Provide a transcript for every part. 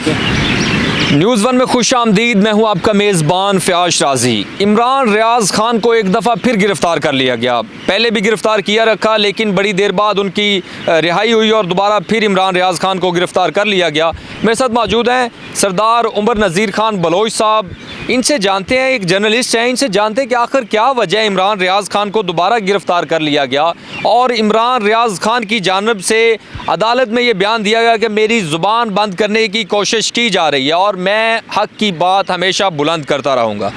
News one में खुश आमदीद। मैं हूं आपका मेज़बान फ़याज़ राजी। इमरान रियाज़ खान को एक दफ़ा फिर गिरफ़्तार कर लिया गया। पहले भी गिरफ़्तार किया रखा, लेकिन बड़ी देर बाद उनकी रिहाई हुई और दोबारा फिर इमरान रियाज़ खान को गिरफ़्तार कर लिया गया। मेरे साथ मौजूद हैं सरदार उमर नज़ीर खान बलोच साहब। इनसे जानते हैं, एक जर्नलिस्ट हैं, इनसे जानते हैं कि आखिर क्या वजह है इमरान रियाज़ खान को दोबारा गिरफ़्तार कर लिया गया और इमरान रियाज़ खान की जानिब से अदालत में ये बयान दिया गया कि मेरी ज़ुबान बंद करने की कोशिश की जा रही है और मैं हक़ की बात हमेशा बुलंद करता रहूँगा।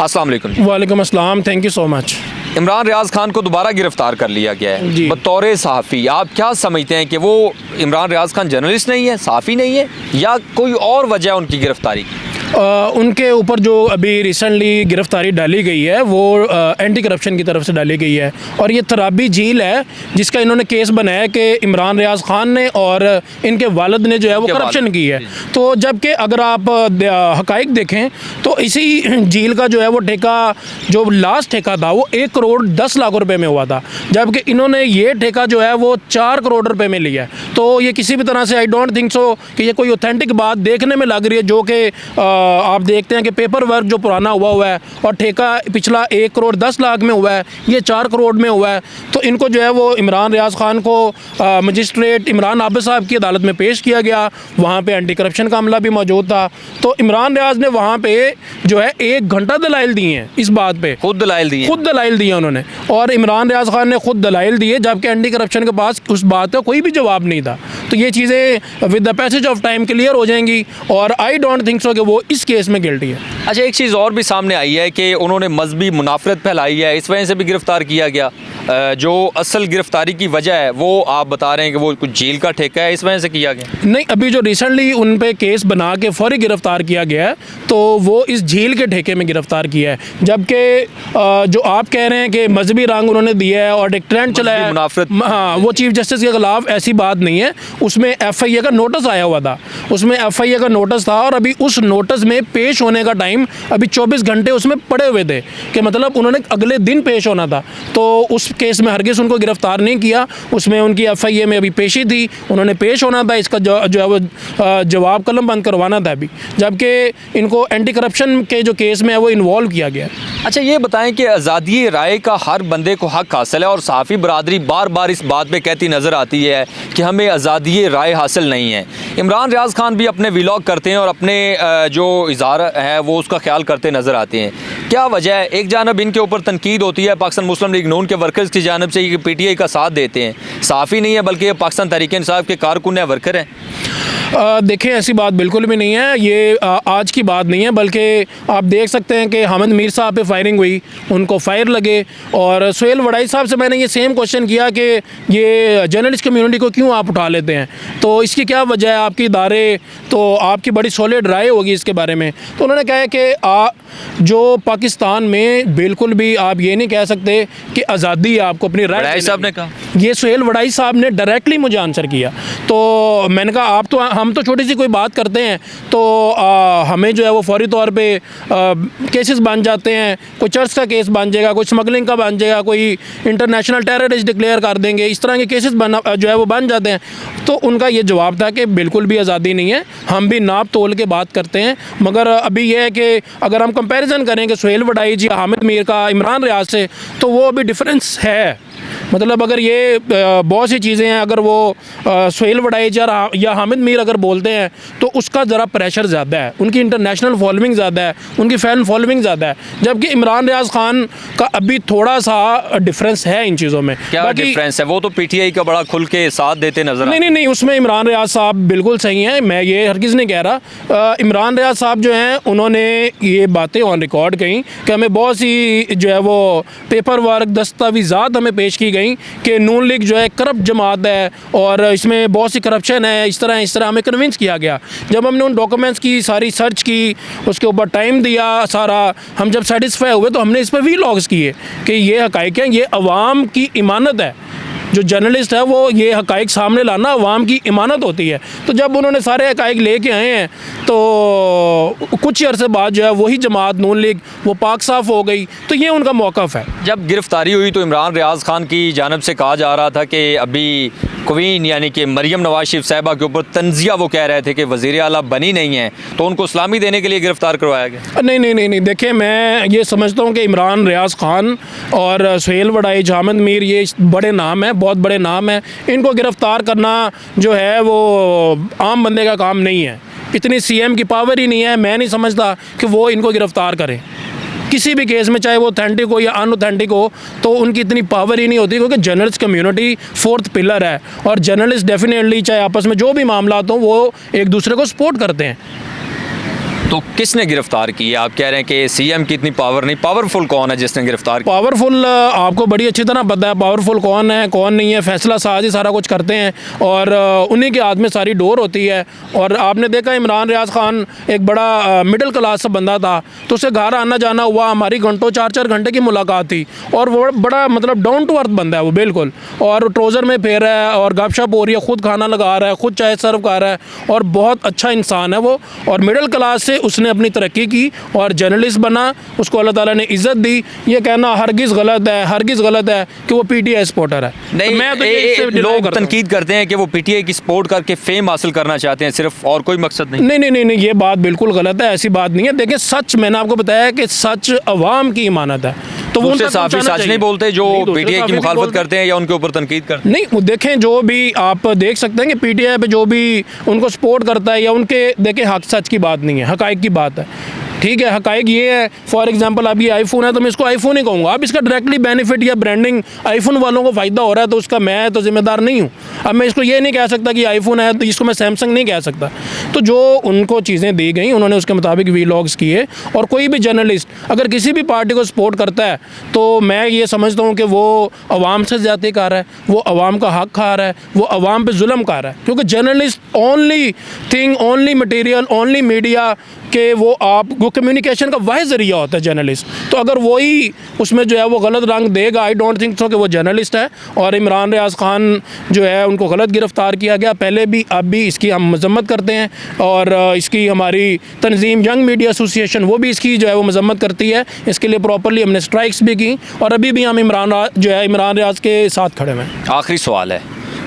अस्सलाम वालेकुम। वालेकुम अस्सलाम, thank you so much. Imran Riaz Khan को दोबारा गिरफ़्तार कर लिया गया है। बतौर सहाफ़ी आप क्या समझते हैं कि वो इमरान रियाज़ खान जर्नलिस्ट नहीं है, सहाफ़ी नहीं है, या कोई और वजह है उनकी गिरफ़्तारी की? उनके ऊपर जो अभी रिसेंटली गिरफ़्तारी डाली गई है वो एंटी करप्शन की तरफ से डाली गई है और ये तराबी झील है जिसका इन्होंने केस बनाया कि इमरान रियाज़ खान ने और इनके वालिद ने जो है वो करप्शन की है। तो जबकि अगर आप हक़ाइक़ देखें तो इसी झील का जो है वो ठेका, जो लास्ट ठेका था वो 1 करोड़ 10 लाख रुपए में हुआ था, जबकि इन्होंने ये ठेका जो है वो 4 करोड़ रुपए में लिया है। तो ये किसी भी तरह से आई डोंट थिंक सो कि ये कोई ऑथेंटिक बात देखने में लग रही है, जो कि आप देखते हैं कि पेपर वर्क जो पुराना हुआ है और ठेका पिछला 1 करोड़ 10 लाख में हुआ है, ये 4 करोड़ में हुआ है। तो इनको जो है वो इमरान रियाज़ खान को मजिस्ट्रेट इमरान आबिद साहब की अदालत में पेश किया गया। वहाँ पे एंटी करप्शन का अमला भी मौजूद था। तो इमरान रियाज़ ने वहाँ पे जो है 1 घंटा दलाइल दिए हैं इस बात पर, खुद दलाइल दिए उन्होंने, और इमरान रियाज़ खान ने खुद दलाइल दिए, जबकि एंटी करप्शन के पास उस बात का कोई भी जवाब नहीं था। तो ये चीज़ें with the passage of time clear हो जाएंगी और आई डोंट थिंक सो कि वो इस केस में गिल्टी है। अच्छा, एक चीज़ और भी सामने आई है कि उन्होंने मजहबी मुनाफरत फैलाई है, इस वजह से भी गिरफ़्तार किया गया। जो असल गिरफ़्तारी की वजह है वो आप बता रहे हैं कि वो कुछ जेल का ठेका है, इस वजह से किया गया? नहीं, अभी जो रिसेंटली उन पे केस बना के फौरी गिरफ़्तार किया गया है तो वो इस झील के ठेके में गिरफ़्तार किया है। जबकि जो आप कह रहे हैं कि मजहबी रंग उन्होंने दिया है और एक ट्रेंड चलाया मुनाफरत, हाँ, वो चीफ जस्टिस के खिलाफ ऐसी बात नहीं है। उसमें FIA का नोटिस आया हुआ था, उसमें FIA का नोटिस था और अभी उस नोटिस में पेश होने का टाइम अभी 24 घंटे उसमें पड़े हुए थे कि मतलब उन्होंने अगले दिन पेश होना था। तो उस केस में हरगिज़ उनको गिरफ़्तार नहीं किया, उसमें उनकी FIA में अभी पेशी थी, उन्होंने पेश होना था, इसका जो है वो जवाब कलम बंद करवाना था अभी, जबकि इनको एंटी करप्शन के जो केस में है वो इन्वॉल्व किया गया। अच्छा, ये बताएं कि आज़ादी राय का हर बंदे को हक़ हासिल है और सहाफ़ी बरादरी बार बार इस बात पे कहती नज़र आती है कि हमें आज़ादी राय हासिल नहीं है। इमरान रियाज़ खान भी अपने व्लॉग करते हैं और अपने जो इज़हार है वो उसका ख्याल करते नज़र आते हैं। क्या वजह है? एक जानब इनके ऊपर तनकीद होती है पाकिस्तान मुस्लिम लीग नून के वर्कर्स की जानब से कि PTI का साथ देते हैं, सहाफ़ी नहीं है बल्कि ये पाकिस्तान तहरीक इंसाफ के कारकुन है, वर्कर हैं। देखें, ऐसी बात बिल्कुल भी नहीं है, ये आज की बात नहीं है, बल्कि आप देख सकते हैं कि हामिद मीर साहब पे फायरिंग हुई, उनको फायर लगे, और सुहेल वड़ाई साहब से मैंने ये सेम क्वेश्चन किया कि ये जर्नलिस्ट कम्युनिटी को क्यों आप उठा लेते हैं, तो इसकी क्या वजह है? आपकी इदारे तो आपकी बड़ी सॉलिड राय होगी इसके बारे में। तो उन्होंने कहा है कि जो पाकिस्तान में बिल्कुल भी आप ये नहीं कह सकते कि आज़ादी है आपको अपनी राय। साहब ने कहा, ये सुहेल वड़ाई साहब ने डायरेक्टली मुझे आंसर किया। तो मैंने कहा हम तो छोटी सी कोई बात करते हैं तो हमें जो है वो फौरी तौर पे केसेस बन जाते हैं, कोई चर्च का केस बन जाएगा, कोई स्मगलिंग का बन जाएगा, कोई इंटरनेशनल टेररिस्ट डिक्लेयर कर देंगे, इस तरह के केसेस जो है वो बन जाते हैं। तो उनका ये जवाब था कि बिल्कुल भी आज़ादी नहीं है, हम भी नाप तोल के बात करते हैं। मगर अभी यह है कि अगर हम कंपैरिजन करेंगे सुहेल वड़ाई जी हामिद मीर का इमरान रियाज़ से, तो वो अभी डिफरेंस है। मतलब अगर ये बहुत सी चीज़ें हैं, अगर वो सुहेल वड़ाई या हामिद मीर अगर बोलते हैं तो उसका ज़रा प्रेशर ज़्यादा है, उनकी इंटरनेशनल फॉलोइंग ज़्यादा है, उनकी फ़ैन फॉलोइंग ज़्यादा है, जबकि इमरान रियाज़ खान का अभी थोड़ा सा डिफरेंस है इन चीज़ों में। क्या डिफरेंस है? वो तो PTI का बड़ा खुल के साथ देते नजर। नहीं, उसमें इमरान रियाज़ साहब बिल्कुल सही हैं, मैं ये हरगिज़ नहीं कह रहा। इमरान रियाज़ साहब जो हैं उन्होंने ये बातें ऑन रिकॉर्ड कहीं कि हमें बहुत सी जो है वो पेपर वर्क, दस्तावेज़ात हमें पेश की गई कि नून लीग जो है करप्ट जमात है और इसमें बहुत सी करप्शन है, इस तरह हमें कन्विंस किया गया। जब हमने उन डॉक्यूमेंट्स की सारी सर्च की, उसके ऊपर टाइम दिया सारा, हम जब सेटिस्फाई हुए तो हमने इस पर व्लॉग्स किए कि ये हक़ाइक़ हैं, ये अवाम की इमानत है। जो जर्नलिस्ट है वो ये हक़ाइक़ सामने लाना अवाम की इमानत होती है। तो जब उन्होंने सारे हक़ाइक़ लेके आए हैं तो कुछ ही अरसे बाद जो है वही जमात नून लीग वो पाक साफ़ हो गई, तो ये उनका मौक़िफ़ है। जब गिरफ्तारी हुई तो इमरान रियाज़ खान की जानिब से कहा जा रहा था कि अभी क्वीन यानी कि मरियम नवाज शरीफ साहिबा के ऊपर तंज़िया वो कह रहे थे कि वज़ीर आला बनी नहीं है, तो उनको सलामी देने के लिए गिरफ़्तार करवाया गया। नहीं, देखिए मैं ये समझता हूँ कि इमरान रियाज़ खान और सुहेल वडाई, जामिद मीर, ये बड़े नाम हैं, बहुत बड़े नाम हैं। इनको गिरफ़्तार करना जो है वो आम बंदे का काम नहीं है। इतनी सीएम की पावर ही नहीं है, मैं नहीं समझता कि वो इनको गिरफ़्तार करें किसी भी केस में, चाहे वो ऑथेंटिक हो या अनऑथेंटिक हो, तो उनकी इतनी पावर ही नहीं होती, क्योंकि जर्नलिस्ट कम्युनिटी फोर्थ पिलर है और जर्नलिस्ट डेफिनेटली चाहे आपस में जो भी मामला हो वो एक दूसरे को सपोर्ट करते हैं। तो किसने गिरफ्तार किया? आप कह रहे हैं कि सीएम की इतनी पावर नहीं, पावरफुल कौन है जिसने गिरफ्तार किया? पावरफुल आपको बड़ी अच्छी तरह पता है पावरफुल कौन है कौन नहीं है, फैसला साज ही सारा कुछ करते हैं और उन्हीं के हाथ में सारी डोर होती है। और आपने देखा इमरान रियाज़ खान एक बड़ा मिडिल क्लास से बंदा था, तो उसे घर आना जाना हुआ, हमारी घंटों 4-4 घंटे की मुलाकात थी और वो बड़ा मतलब डाउन टू अर्थ बंदा है वो बिल्कुल, और ट्राउज़र में फेर रहा है और गपशप हो रही है, ख़ुद खाना लगा रहा है, ख़ुद चाय सर्व कर रहा है और बहुत अच्छा इंसान है वो। और मिडिल क्लास से उसने अपनी तरक्की की और जर्नलिस्ट बना, उसको अल्लाह ताला ने इज़्ज़त दी। ये कहना हरगिज़ गलत है कि वो पीटीआई सपोर्टर है। नहीं, तो मैं तो इससे लोग तनकीद करते हैं कि वो पीटीआई की सपोर्ट करके फेम हासिल करना चाहते हैं सिर्फ, और कोई मकसद नहीं। नहीं, ये बात बिल्कुल गलत है, ऐसी बात नहीं है। देखिए सच, मैंने आपको बताया कि सच अवाम की इमानत है, तो वो दूसरे साफी सच नहीं बोलते जो पीटीआई की मुखालफत करते हैं या उनके ऊपर तनकीद करते हैं। नहीं, देखें जो भी आप देख सकते हैं कि पीटीआई पे जो भी उनको सपोर्ट करता है या उनके, देखें हक सच की बात नहीं है, हकाइक की बात है। ठीक है, हकाइक ये है, फॉर एग्जांपल अब ये आईफोन है तो मैं इसको आईफोन ही कहूँगा। अब इसका डायरेक्टली बेनिफिट या ब्रांडिंग आईफोन वालों को फ़ायदा हो रहा है तो उसका मैं तो जिम्मेदार नहीं हूँ। अब मैं इसको ये नहीं कह सकता कि आईफोन है तो इसको मैं सैमसंग नहीं कह सकता। तो जो उनको चीज़ें दी गई उन्होंने उसके मुताबिक वीलॉग्स किए। और कोई भी जर्नलिस्ट अगर किसी भी पार्टी को सपोर्ट करता है तो मैं ये समझता हूँ कि वो अवाम से ज़्यादती कर रहा है, वो अवाम का हक खा रहा है, वो अवाम पे जुल्म कर रहा है। क्योंकि journalist only thing, only material, only media कि वो आप वो कम्युनिकेशन का वाहिद ज़रिया होता है जर्नलिस्ट। तो अगर वही उसमें जो है वो गलत रंग देगा, आई डोंट थिंक सो कि वो जर्नलिस्ट है। और इमरान रियाज़ खान जो है उनको गलत गिरफ़्तार किया गया, पहले भी अब भी इसकी हम मज़म्मत करते हैं और इसकी हमारी तंजीम यंग मीडिया एसोसिएशन वो भी इसकी जो है वो मज़म्मत करती है। इसके लिए प्रॉपरली हमने स्ट्राइक्स भी की और अभी भी हम इमरान रियाज़ के साथ खड़े हैं। आखिरी सवाल है,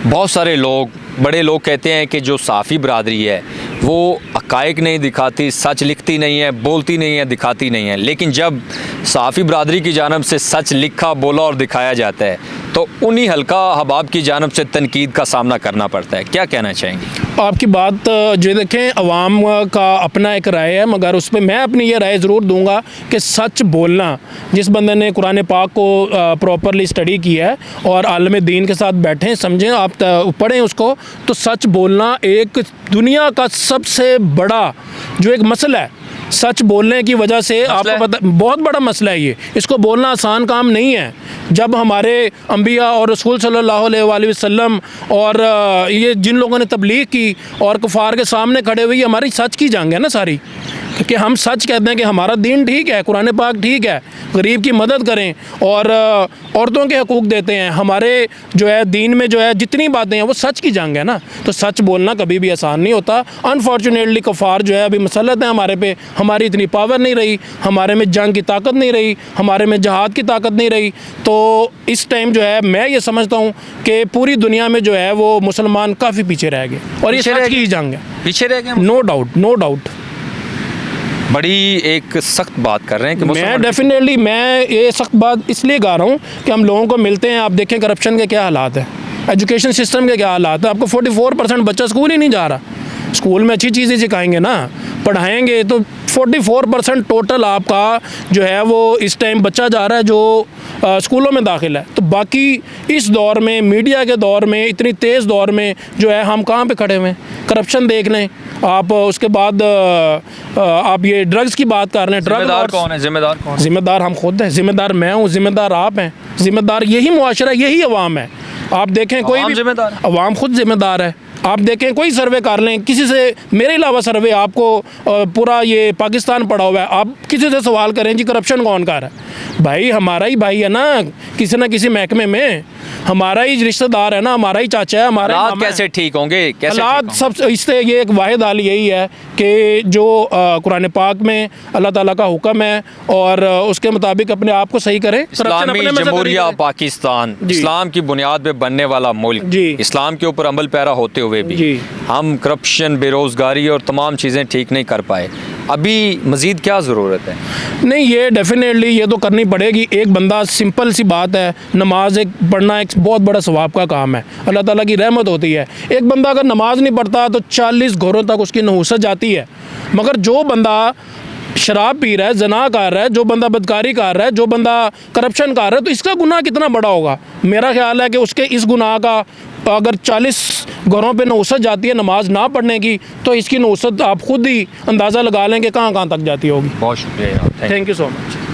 बहुत सारे लोग, बड़े लोग कहते हैं कि जो साफ़ी बरादरी है वो हक़ाइक़ नहीं दिखाती, सच लिखती नहीं है, बोलती नहीं है, दिखाती नहीं है, लेकिन जब साफ़ी बरादरी की जानिब से सच लिखा, बोला और दिखाया जाता है तो उन्हीं हल्का हबाब की जानिब से तनकीद का सामना करना पड़ता है। क्या कहना चाहेंगे? आपकी बात जो देखें अवाम का अपना एक राय है, मगर उस पर मैं अपनी ये राय ज़रूर दूंगा कि सच बोलना, जिस बंदे ने कुरान पाक को प्रॉपरली स्टडी किया है और आलम दीन के साथ बैठें, समझें, आप पढ़ें उसको, तो सच बोलना एक दुनिया का सबसे बड़ा जो एक मसला है। सच बोलने की वजह से आपको पता, बहुत बड़ा मसला है ये, इसको बोलना आसान काम नहीं है। जब हमारे अंबिया और रसूल सल्लल्लाहु अलैहि वसल्लम और ये जिन लोगों ने तबलीग की और कुफार के सामने खड़े हुए, हमारी सच की जंग है ना सारी, कि हम सच कहते हैं कि हमारा दीन ठीक है, कुरान पाक ठीक है, गरीब की मदद करें और औरतों के हकूक़ देते हैं। हमारे जो है दीन में जो है जितनी बातें हैं वो सच की जंग है ना, तो सच बोलना कभी भी आसान नहीं होता। अनफॉर्चुनेटली कुफार जो है अभी मुसल्लत है हमारे पे, हमारी इतनी पावर नहीं रही, हमारे में जंग की ताकत नहीं रही, हमारे में जहाद की ताकत नहीं रही। तो इस टाइम जो है मैं ये समझता हूँ कि पूरी दुनिया में जो है वो मुसलमान काफ़ी पीछे रह गए और ये सच की जंग है, पीछे रह गए, नो डाउट, नो डाउट। बड़ी एक सख्त बात कर रहे हैं कि मैं डेफिनेटली मैं ये सख्त बात इसलिए गा रहा हूँ कि हम लोगों को मिलते हैं, आप देखें करप्शन के क्या हालात है, एजुकेशन सिस्टम के क्या हालात है। आपको 44% बच्चा स्कूल ही नहीं जा रहा। स्कूल में अच्छी चीज़ें सिखाएंगे ना, पढ़ाएंगे, तो 44% टोटल आपका जो है वो इस टाइम बच्चा जा रहा है जो स्कूलों में दाखिल है। तो बाकी इस दौर में, मीडिया के दौर में, इतनी तेज़ दौर में जो है हम कहाँ पे खड़े हुए हैं? करप्शन देख लें आप, उसके बाद आप ये ड्रग्स की बात कर रहे हैं। जिम्मेदार कौन है? जिम्मेदार कौन? जिम्मेदार हम खुद हैं, जिम्मेदार मैं हूँ, जिम्मेदार आप हैं, जिम्मेदार यही मुआशरा, यही अवाम है। आप देखें कोई भी जिम्मेदार, अवाम खुद जिम्मेदार है। आप देखें कोई सर्वे कर लें किसी से, मेरे अलावा सर्वे आपको पूरा ये पाकिस्तान पड़ा हुआ है, आप किसी से सवाल करें जी करप्शन कौन कर रहा है, भाई हमारा ही भाई है ना किसी महकमे में, हमारा ही रिश्तेदार है ना, हमारा ही चाचा है, हमारा हालात कैसे ठीक होंगे, कैसे हालात सब इससे ये एक वाहिद हाल यही है कि जो कुरान पाक में अल्लाह ताला का हुक्म है और उसके मुताबिक अपने आप को सही करें। इस्लामी जमहूरिया पाकिस्तान इस्लाम की बुनियाद पे बनने वाला मुल्क, इस्लाम के ऊपर अमल पैरा होते हुए भी हम करप्शन, बेरोज़गारी और तमाम चीज़ें ठीक नहीं कर पाए, अभी मज़ीद क्या ज़रूरत है? नहीं, ये डेफिनेटली ये तो करनी पड़ेगी। एक बंदा, सिंपल सी बात है, नमाज एक पढ़ना एक बहुत बड़ा सवाब का काम है, अल्लाह ताला की रहमत होती है। एक बंदा अगर नमाज नहीं पढ़ता तो 40 घरों तक उसकी नहुसत जाती है, मगर जो बंदा शराब पी रहा है, जना कर रहा है, जो बंदा बदकारी कर रहा है, जो बंदा करप्शन कर रहा है, तो इसका गुनाह कितना बड़ा होगा। मेरा ख्याल है कि उसके इस गुनाह का अगर 40 घरों पे नहुसत जाती है नमाज ना पढ़ने की, तो इसकी नहुसत आप खुद ही अंदाज़ा लगा लें कि कहाँ कहाँ तक जाती होगी। बहुत शुक्रिया, थैंक यू सो मच।